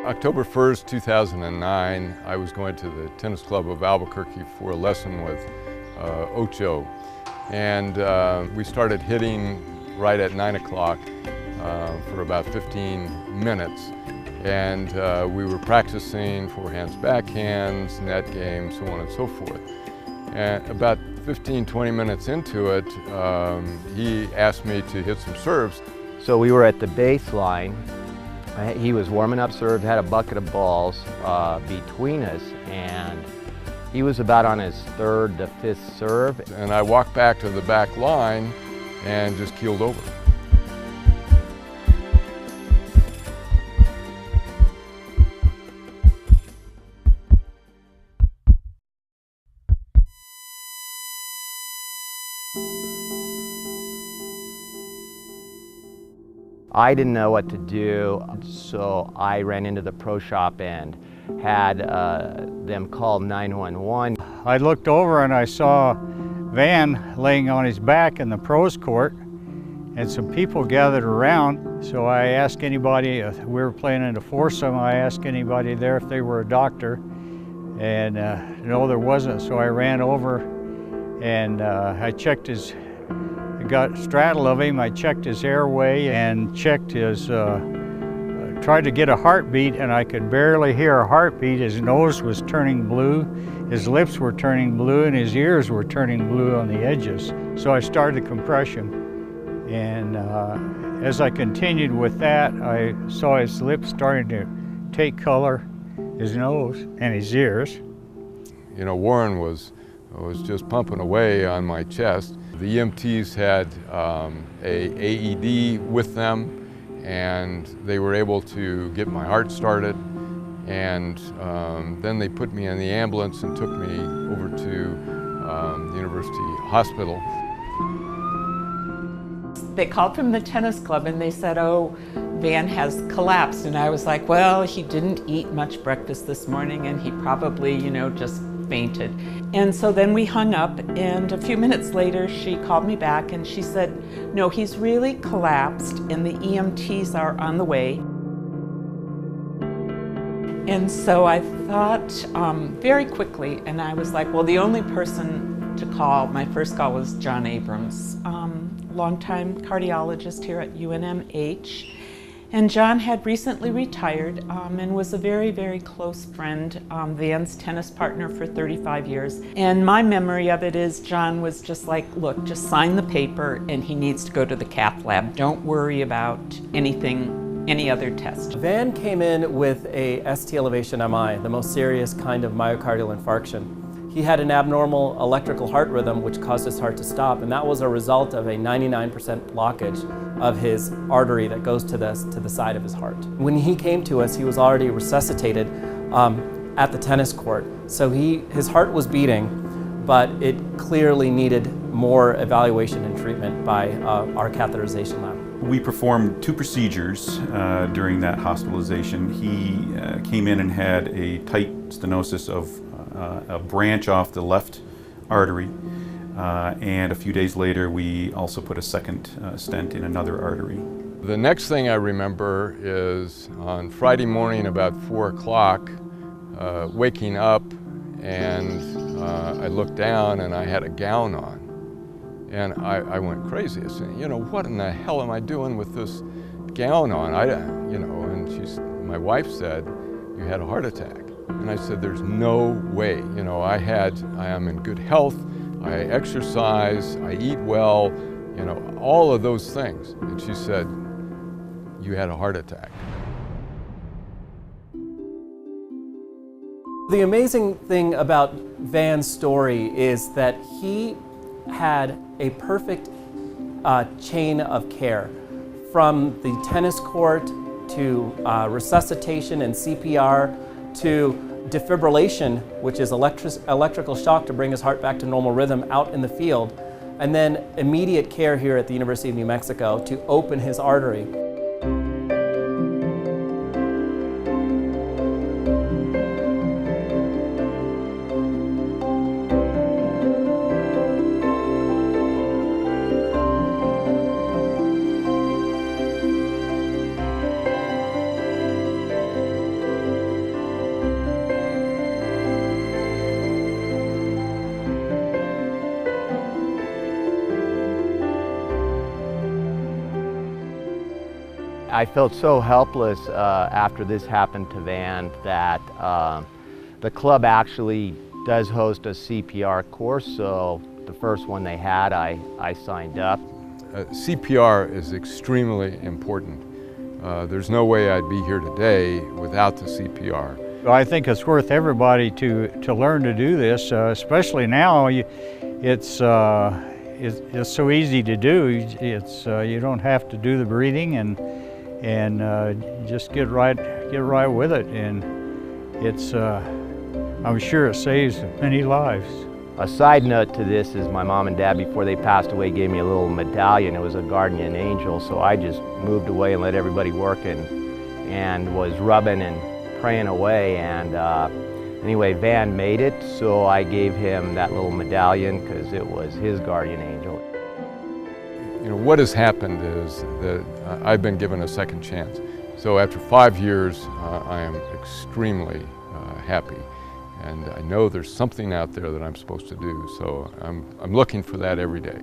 October 1st, 2009, I was going to the Tennis Club of Albuquerque for a lesson with Ocho. And we started hitting right at 9 o'clock for about 15 minutes. And we were practicing forehands, backhands, net game, so on and so forth. And about 15-20 minutes into it, he asked me to hit some serves. So we were at the baseline. He was warming up serve, had a bucket of balls between us, and he was about on his third to fifth serve. And I walked back to the back line and just keeled over. I didn't know what to do, so I ran into the pro shop and had them call 911. I looked over and I saw Van laying on his back in the pros court and some people gathered around. So I asked anybody, we were playing in a foursome, I asked anybody there if they were a doctor, and no, there wasn't. So I ran over and I checked his, got straddle of him, I checked his airway and checked his, tried to get a heartbeat, and I could barely hear a heartbeat. His nose was turning blue, his lips were turning blue, and his ears were turning blue on the edges. So I started compression, and as I continued with that, I saw his lips starting to take color, his nose and his ears. You know, Warren was just pumping away on my chest. The EMTs had a AED with them, and they were able to get my heart started. And then they put me in the ambulance and took me over to the University Hospital. They called from the tennis club and they said, "Oh, Van has collapsed." And I was like, well, he didn't eat much breakfast this morning and he probably, you know, just fainted. And so then we hung up, and a few minutes later she called me back and she said, "No, he's really collapsed and the EMTs are on the way." And so I thought very quickly, and I was like, well, the only person to call, my first call was John Abrams, longtime cardiologist here at UNMH. And John had recently retired and was a very, very close friend, Van's tennis partner for 35 years. And my memory of it is John was just like, look, just sign the paper and he needs to go to the cath lab. Don't worry about anything, any other test. Van came in with a ST elevation MI, the most serious kind of myocardial infarction. He had an abnormal electrical heart rhythm which caused his heart to stop, and that was a result of a 99% blockage of his artery that goes to the side of his heart. When he came to us, he was already resuscitated at the tennis court. So his heart was beating, but it clearly needed more evaluation and treatment by our catheterization lab. We performed two procedures during that hospitalization. He came in and had a tight stenosis of a branch off the left artery, and a few days later we also put a second stent in another artery. The next thing I remember is on Friday morning about 4 o'clock, waking up, and I looked down and I had a gown on. And I went crazy. I said, you know, what in the hell am I doing with this gown on? And my wife said, "You had a heart attack." And I said, "There's no way. You know, I am in good health, I exercise, I eat well, you know, all of those things." And she said, "You had a heart attack." The amazing thing about Van's story is that he had a perfect chain of care, from the tennis court to resuscitation and CPR to defibrillation, which is electrical shock to bring his heart back to normal rhythm out in the field, and then immediate care here at the University of New Mexico to open his artery. I felt so helpless after this happened to Van that the club actually does host a CPR course, so the first one they had, I signed up. CPR is extremely important. There's no way I'd be here today without the CPR. I think it's worth everybody to learn to do this, especially now. It's so easy to do. You don't have to do the breathing and just get right with it. And I'm sure it saves many lives. A side note to this is my mom and dad, before they passed away, gave me a little medallion. It was a guardian angel, so I just moved away and let everybody work and was rubbing and praying away. And anyway, Van made it, so I gave him that little medallion because it was his guardian angel. You know, what has happened is that I've been given a second chance. So after 5 years, I am extremely happy. And I know there's something out there that I'm supposed to do, so I'm looking for that every day.